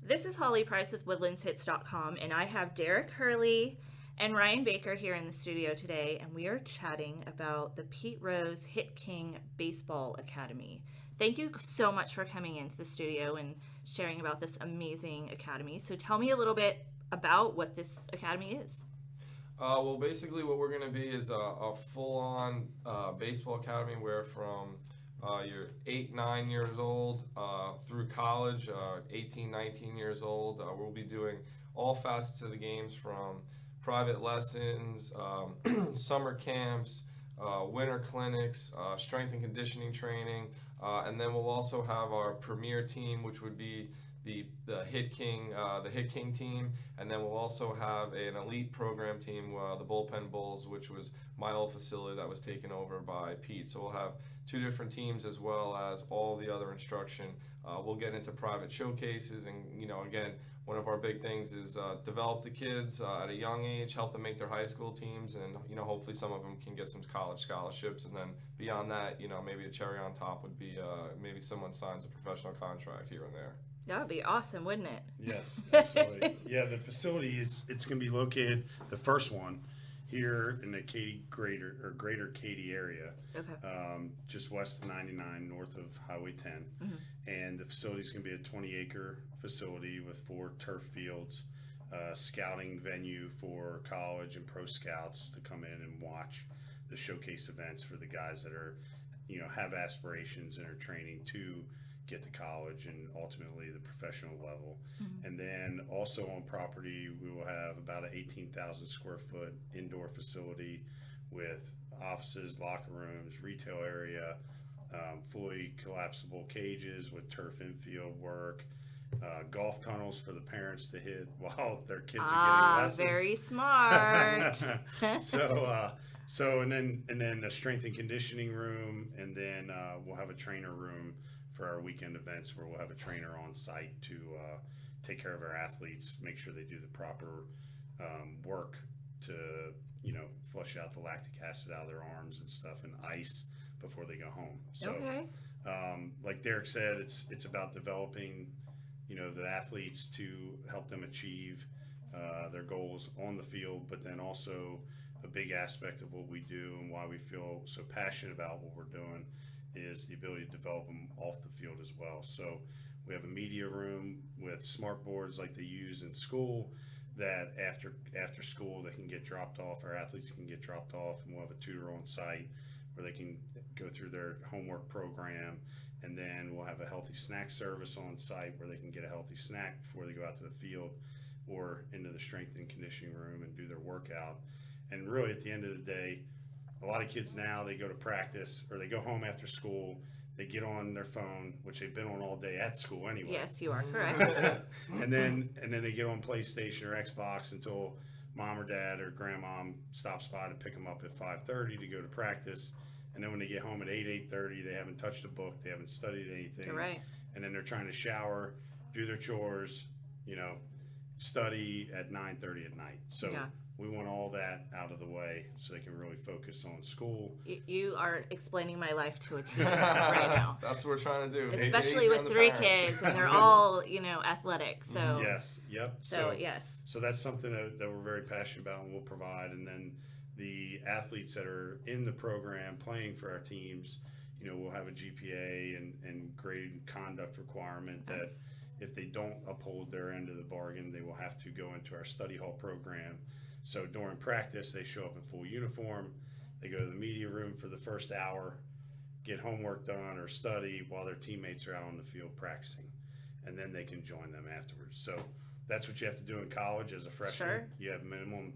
This is Holly Price with WoodlandsHits.com, and I have Derek Hurley and Ryan Baker here in the studio today, and we are chatting about the Pete Rose Hit King Baseball Academy. Thank you so much for coming into the studio and sharing about this amazing academy. So tell me a little bit about what this academy is. Well, basically what we're going to be is a full-on baseball academy where from you're 8, 9 years old through college, 18, 19 years old. We'll be doing all facets of the games from private lessons, summer camps, winter clinics, strength and conditioning training, and then we'll also have our premier team, which would be the Hit King team, and then we'll also have an elite program team, the Bullpen Bulls, which was my old facility that was taken over by Pete. So we'll have 2 different teams as well as all the other instruction. We'll get into private showcases, and again, one of our big things is develop the kids at a young age, help them make their high school teams, and hopefully some of them can get some college scholarships, and then beyond that, maybe a cherry on top would be maybe someone signs a professional contract here and there. That would be awesome, wouldn't it? Yes, absolutely. Yeah, the facility it's going to be located, the first one, here in the Greater Katy area, Okay. just west of 99, north of Highway 10. Mm-hmm. And the facility is going to be a 20-acre facility with 4 turf fields, scouting venue for college and pro scouts to come in and watch the showcase events for the guys that are, have aspirations and are training to get to college and ultimately the professional level. Mm-hmm. And then also on property, we will have about an 18,000 square foot indoor facility with offices, locker rooms, retail area, fully collapsible cages with turf infield work, golf tunnels for the parents to hit while their kids are getting lessons. Very smart. So and then a strength and conditioning room, and then we'll have a trainer room for our weekend events where we'll have a trainer on site to take care of our athletes, make sure they do the proper work to flush out the lactic acid out of their arms and stuff, and ice before they go home. So Okay. like Derek said, it's about developing the athletes to help them achieve their goals on the field, but then also a big aspect of what we do and why we feel so passionate about what we're doing is the ability to develop them off the field as well. So we have a media room with smart boards like they use in school that after school they can get dropped off, our athletes can get dropped off, and we'll have a tutor on site where they can go through their homework program, and then we'll have a healthy snack service on site where they can get a healthy snack before they go out to the field or into the strength and conditioning room and do their workout. And really at the end of the day, a lot of kids now, they go to practice or they go home after school, they get on their phone, which they've been on all day at school anyway. Yes, you are correct. and then they get on PlayStation or Xbox until mom or dad or grandmom stops by to pick them up at 5:30 to go to practice. And then when they get home at 8:30, they haven't touched a book, they haven't studied anything. You're right. And then they're trying to shower, do their chores, study at 9:30 at night. So Yeah. we want all that out of the way so they can really focus on school. You are explaining my life to a T right now. That's what we're trying to do. Especially Easy with on the 3 parents. kids, and they're all, athletic. So Yes, yep. So yes. So that's something that we're very passionate about and we'll provide. And then the athletes that are in the program playing for our teams, we'll have a GPA and grade conduct requirement that Nice. if they don't uphold their end of the bargain, they will have to go into our study hall program. So during practice, they show up in full uniform. They go to the media room for the first hour, get homework done or study while their teammates are out on the field practicing. And then they can join them afterwards. So that's what you have to do in college as a freshman. Sure. You have minimum,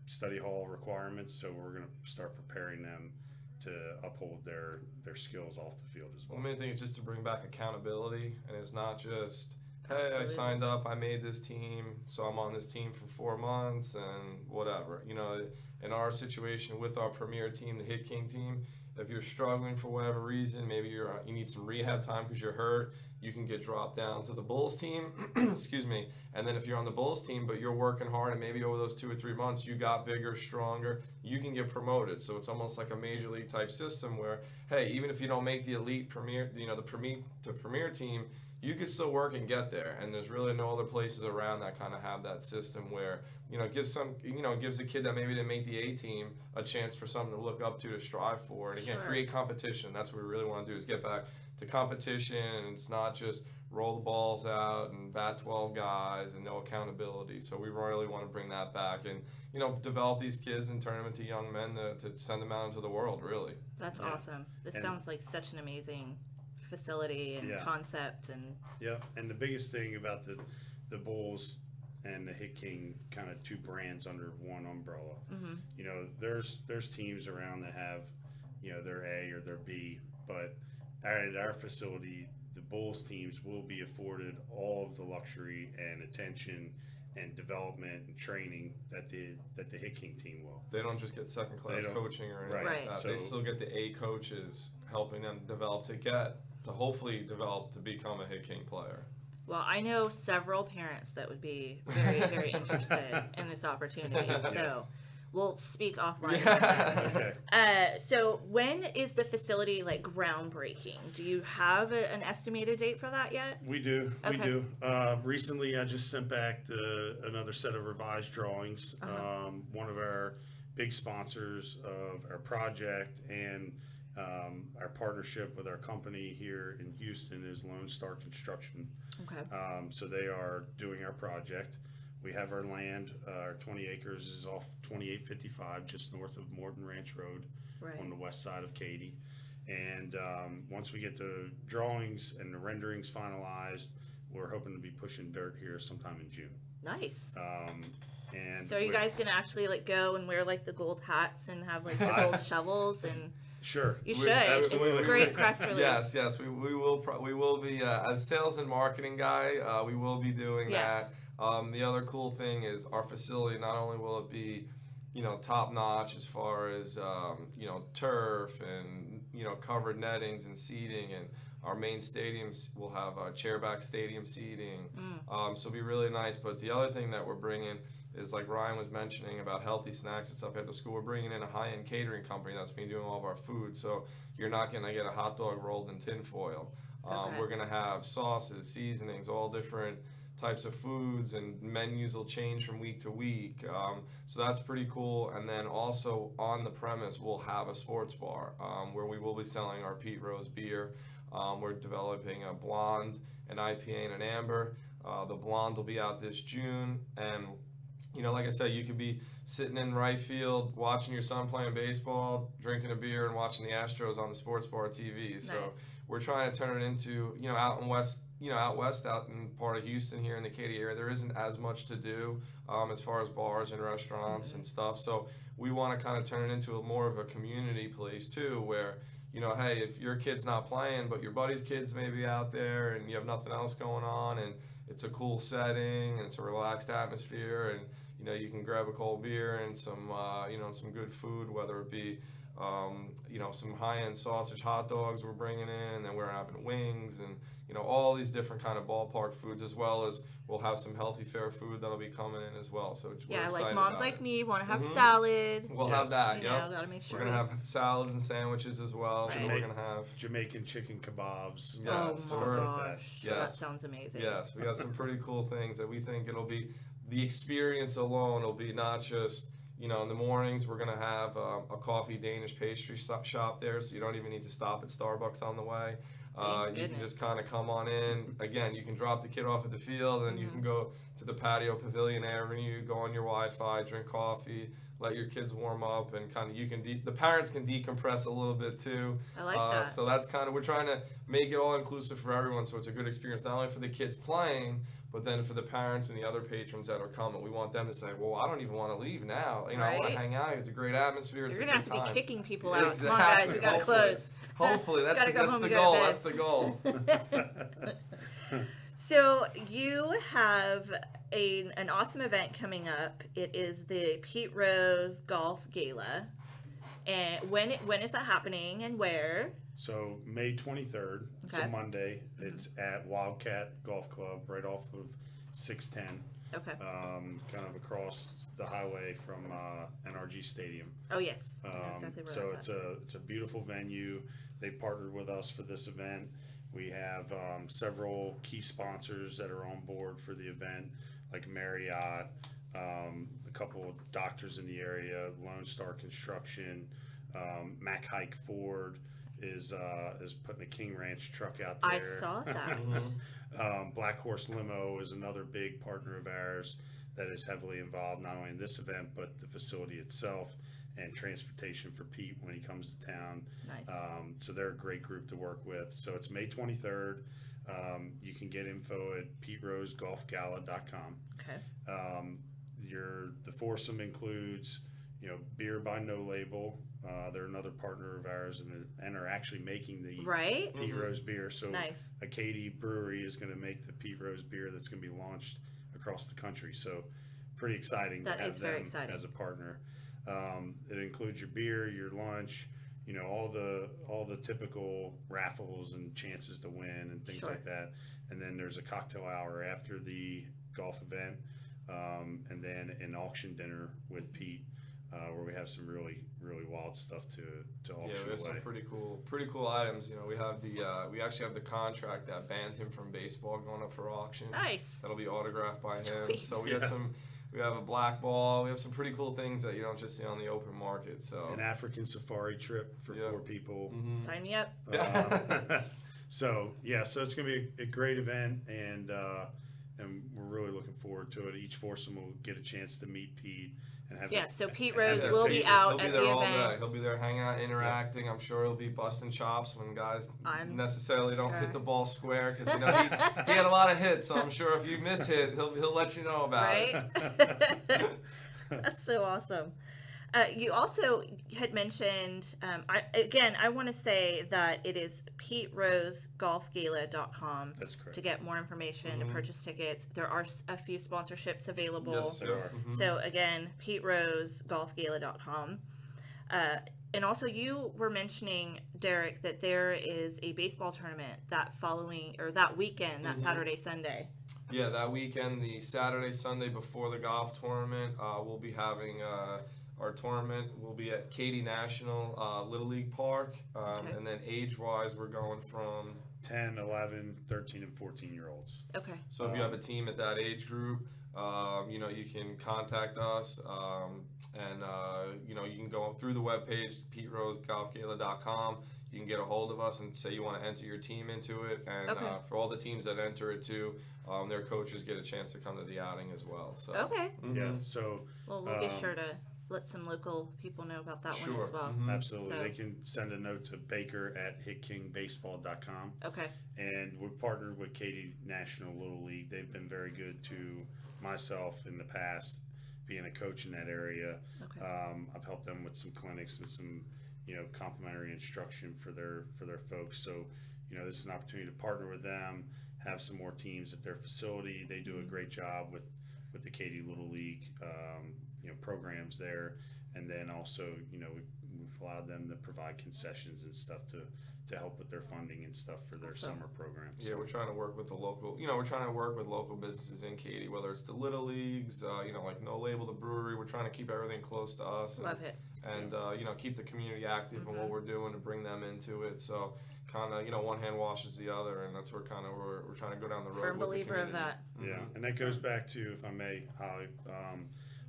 study hall requirements. So we're going to start preparing them to uphold their skills off the field as well. The main thing is just to bring back accountability, and it's not just, hey, Absolutely. I signed up, I made this team, so I'm on this team for 4 months and whatever. In our situation with our premier team, the Hit King team, if you're struggling for whatever reason, maybe you need some rehab time because you're hurt, you can get dropped down to the Bulls team, excuse me, and then if you're on the Bulls team but you're working hard and maybe over those 2 or 3 months you got bigger, stronger, you can get promoted. So it's almost like a major league type system where, hey, even if you don't make the elite premier, the premier team, you could still work and get there. And there's really no other places around that kind of have that system where, it gives a kid that maybe didn't make the A team a chance for something to look up to strive for. And again, create competition. That's what we really want to do, is get back to competition. And it's not just roll the balls out and bat 12 guys and no accountability. So we really want to bring that back and, develop these kids and turn them into young men to send them out into the world, really. That's awesome. This sounds like such an amazing facility and concept. And and the biggest thing about the Bulls and the Hit King, kind of two brands under one umbrella. There's teams around that have, their A or their B, but at our facility, the Bulls teams will be afforded all of the luxury and attention and development and training that the Hit King team will. They don't just get second class coaching or anything like that. So, they still get the A coaches helping them develop to hopefully develop to become a Hit King player. Well, I know several parents that would be very, very interested in this opportunity. So we'll speak offline. Okay. So when is the facility groundbreaking? Do you have an estimated date for that yet? We do. Okay. We do. Recently, I just sent back another set of revised drawings. One of our big sponsors of our project and our partnership with our company here in Houston is Lone Star Construction. Okay. So they are doing our project. We have our land. Our 20 acres is off 2855, just north of Morton Ranch Road, on the west side of Katy. And once we get the drawings and the renderings finalized, we're hoping to be pushing dirt here sometime in June. Nice. And so are you guys gonna actually go and wear the gold hats and have the gold shovels and? Sure. You should. It's a great press release. Yes. We will be as sales and marketing guy. We will be doing that. The other cool thing is our facility. Not only will it be, top notch as far as turf and covered nettings and seating, and our main stadiums will have chairback stadium seating. So it'll be really nice. But the other thing that we're bringing is, like Ryan was mentioning about healthy snacks and stuff after school, we're bringing in a high-end catering company that's been doing all of our food. So you're not going to get a hot dog rolled in tin foil. We're going to have sauces, seasonings, all different types of foods, and menus will change from week to week. So that's pretty cool. And then also on the premise, we'll have a sports bar where we will be selling our Pete Rose beer. We're developing a blonde, an IPA, and an amber. The blonde will be out this June. And like I said, you could be sitting in right field watching your son playing baseball, drinking a beer, and watching the Astros on the sports bar TV. Nice. So we're trying to turn it into, out in west, out in part of Houston here in the Katy area, there isn't as much to do as far as bars and restaurants and stuff. So we want to kind of turn it into more of a community place too, where, hey, if your kid's not playing, but your buddy's kid's maybe out there and you have nothing else going on, and it's a cool setting and it's a relaxed atmosphere, and you can grab a cold beer and some some good food, whether it be some high-end sausage hot dogs we're bringing in, and then we're having wings and all these different kind of ballpark foods, as well as we'll have some healthy fair food that'll be coming in as well. So we're like moms like me want to have salad. We'll have that. Gotta make sure we're gonna have salads and sandwiches as well. So we're gonna have Jamaican chicken kebabs. Yes. Oh my gosh. Yes. That sounds amazing. Yes, we got some pretty cool things that we think it'll be. The experience alone will be not just, in the mornings we're going to have a coffee Danish pastry shop there, so you don't even need to stop at Starbucks on the way. You can just kind of come on in. Again, you can drop the kid off at the field, and then you can go to the patio pavilion avenue, go on your Wi-Fi, drink coffee, let your kids warm up, and kind of the parents can decompress a little bit too. I like that. So that's kind of, we're trying to make it all inclusive for everyone, so it's a good experience, not only for the kids playing, but then for the parents and the other patrons that are coming. We want them to say, well, I don't even want to leave now. I want to hang out. It's a great atmosphere. You're going to have to be kicking people out. Exactly. Come on, guys. We got to close. Hopefully. That's the goal. That's the goal. So you have an awesome event coming up. It is the Pete Rose Golf Gala. And when is that happening and where? So May 23rd, it's a Monday. It's at Wildcat Golf Club, right off of 610. Okay. Kind of across the highway from NRG Stadium. Oh yes. Exactly where so it's a beautiful venue. They partnered with us for this event. We have several key sponsors that are on board for the event, like Marriott, a couple of doctors in the area, Lone Star Construction, Mac Hike Ford is putting a King Ranch truck out I there. saw that. Black Horse Limo is another big partner of ours that is heavily involved not only in this event but the facility itself and transportation for Pete when he comes to town. Nice. So they're a great group to work with. So it's May 23rd. You can get info at PeteRoseGolfGala.com. Okay. The foursome includes, beer by No Label. They're another partner of ours and are actually making the Right? Pete Rose beer. So Nice. a Katy brewery is going to make the Pete Rose beer that's going to be launched across the country. So pretty exciting That to have is very them exciting. as a partner. It includes your beer, your lunch, all the typical raffles and chances to win and things Sure. like that. And then there's a cocktail hour after the golf event, and then an auction dinner with Pete, where we have some really wild stuff to auction Yeah, we have away. some pretty cool items. We have we actually have the contract that banned him from baseball going up for auction. Nice. That'll be autographed by him. Sweet. So we have a black ball. We have some pretty cool things that you don't just see on the open market. So An African safari trip for 4 people. Sign me up. So it's going to be a great event, and we're really looking forward to it. Each foursome will get a chance to meet Pete and have. So Pete and have Rose their will be picture. out He'll be at there the all event. day. He'll be there hanging out, interacting. I'm sure he'll be busting chops when guys I'm necessarily don't sure. hit the ball square because he had a lot of hits. So I'm sure if you miss hit, he'll let you know about Right? it. That's so awesome. You also had mentioned, I want to say that it is PeteRoseGolfGala.com That's correct. to get more information, to purchase tickets. There are a few sponsorships available. Yes, There sir. are. Mhm. So again, PeteRoseGolfGala.com. And also you were mentioning, Derek, that there is a baseball tournament that weekend, that Saturday, Sunday. Yeah, that weekend, the Saturday, Sunday before the golf tournament, we'll be having our tournament. Will be at Katy National Little League Park, Okay. and then age-wise, we're going from 10, 11, 13, and 14-year-olds. Okay. So if you have a team at that age group, you can contact us, and you can go through the webpage, PeteRoseGolfGala.com. You can get a hold of us and say you want to enter your team into it, and Okay. For all the teams that enter it too, their coaches get a chance to come to the outing as well. So Okay. Yeah, so Well, we'll be sure to let some local people know about that one Sure. as well. absolutely. So- They can send a note to baker@hitkingbaseball.com. Okay. And we're partnered with Katy National Little League. They've been very good to myself in the past, being a coach in that area. Okay. I've helped them with some clinics and some, complimentary instruction for their folks. So, this is an opportunity to partner with them, have some more teams at their facility. They do a great job with the Katy Little League, programs there. And then also, we've allowed them to provide concessions and stuff to help with their funding and stuff for their Awesome. summer programs. Yeah, we're trying to work with the local. We're trying to work with local businesses in Katy, whether it's the Little Leagues, like No Label, the brewery. We're trying to keep everything close to us. And, Love it. And keep the community active in what we're doing to bring them into it. So kind of one hand washes the other, and that's where we're trying to go down the road. Firm with the believer of community. that. Yeah, and that goes back to, if I may, Holly,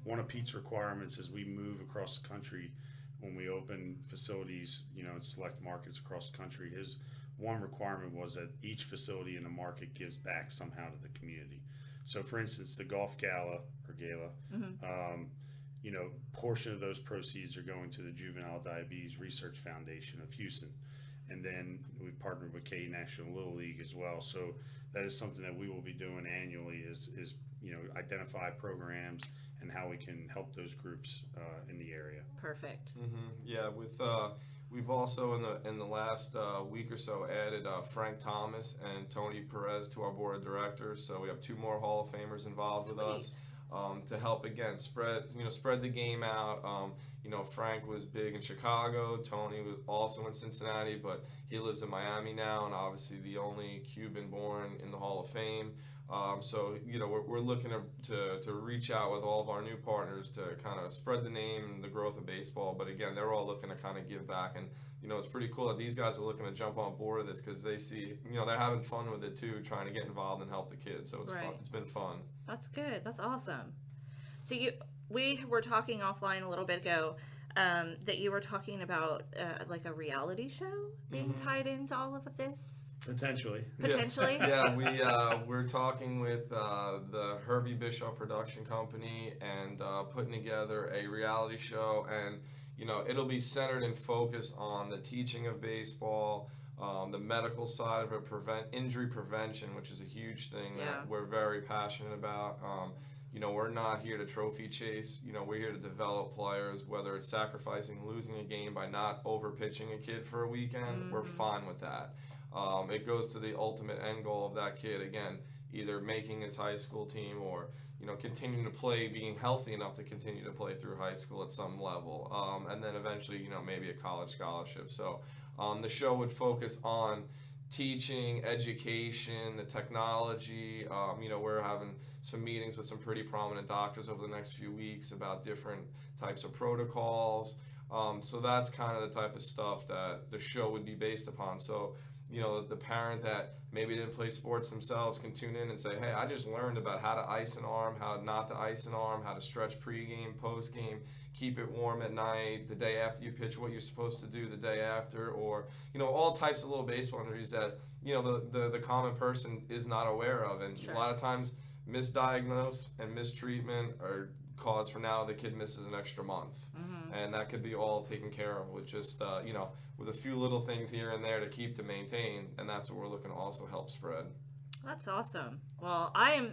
one of Pete's requirements as we move across the country, when we open facilities, in select markets across the country, his one requirement was that each facility in the market gives back somehow to the community. So, for instance, the golf gala, portion of those proceeds are going to the Juvenile Diabetes Research Foundation of Houston. And then we've partnered with Katy National Little League as well. So that is something that we will be doing annually is identify programs and how we can help those groups in the area. Perfect. Yeah, we've also in the last week or so added Frank Thomas and Tony Perez to our board of directors. So we have 2 more Hall of Famers involved with us to help again spread the game out. Frank was big in Chicago. Tony was also in Cincinnati, but he lives in Miami now, and obviously the only Cuban born in the Hall of Fame. So we're looking to reach out with all of our new partners to kind of spread the name and the growth of baseball. But again, they're all looking to kind of give back, and it's pretty cool that these guys are looking to jump on board with this because they see they're having fun with it too, trying to get involved and help the kids. So it's fun. It's been fun. That's good. That's awesome. So we were talking offline a little bit ago that you were talking about like a reality show being tied into all of this. Potentially. Yeah, we're talking with the Herbie Bischoff production company and putting together a reality show, and it'll be centered and focused on the teaching of baseball, the medical side of it, injury prevention, which is a huge thing that we're very passionate about. We're not here to trophy chase. We're here to develop players, whether it's sacrificing losing a game by not over pitching a kid for a weekend. We're fine with that. It goes to the ultimate end goal of that kid, again, either making his high school team or, continuing to play, being healthy enough to continue to play through high school at some level. And then eventually, maybe a college scholarship. So the show would focus on teaching, education, the technology. We're having some meetings with some pretty prominent doctors over the next few weeks about different types of protocols. So that's kind of the type of stuff that the show would be based upon. So the parent that maybe didn't play sports themselves can tune in and say, hey, I just learned about how to ice an arm, how not to ice an arm, how to stretch pregame, postgame, keep it warm at night, the day after you pitch, what you're supposed to do the day after, or, all types of little baseball injuries that, the common person is not aware of. And a lot of times misdiagnosed and mistreatment are cause for now the kid misses an extra month. And that could be all taken care of with just, with a few little things here and there to keep to maintain, and that's what we're looking to also help spread. That's awesome. Well, I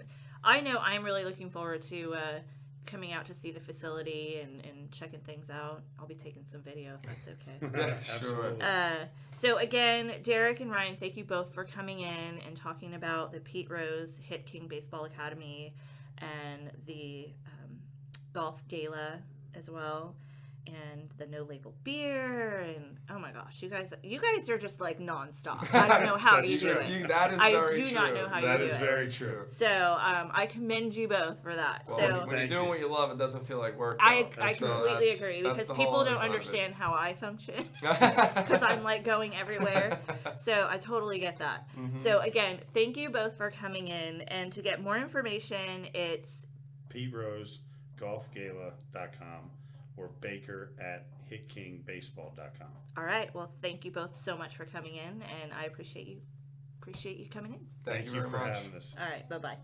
know I'm really looking forward to coming out to see the facility and checking things out. I'll be taking some video if that's okay. Yeah, absolutely. So again, Derek and Ryan, thank you both for coming in and talking about the Pete Rose Hit King Baseball Academy and the golf gala as well, and the no label beer, and oh my gosh, you guys are just like nonstop. I don't know how you do it. That is very true. I do not know how you do it. That is very true. So I commend you both for that. Well, so when you're doing what you love, it doesn't feel like work. I completely agree, because people don't understand how I function because I'm like going everywhere. So I totally get that. So again, thank you both for coming in, and to get more information, it's Pete Rose golfgala.com or baker@hitkingbaseball.com. all right. Well, thank you both so much for coming in, and I appreciate you coming in. Thank you very for much. having us. All right. Bye-bye.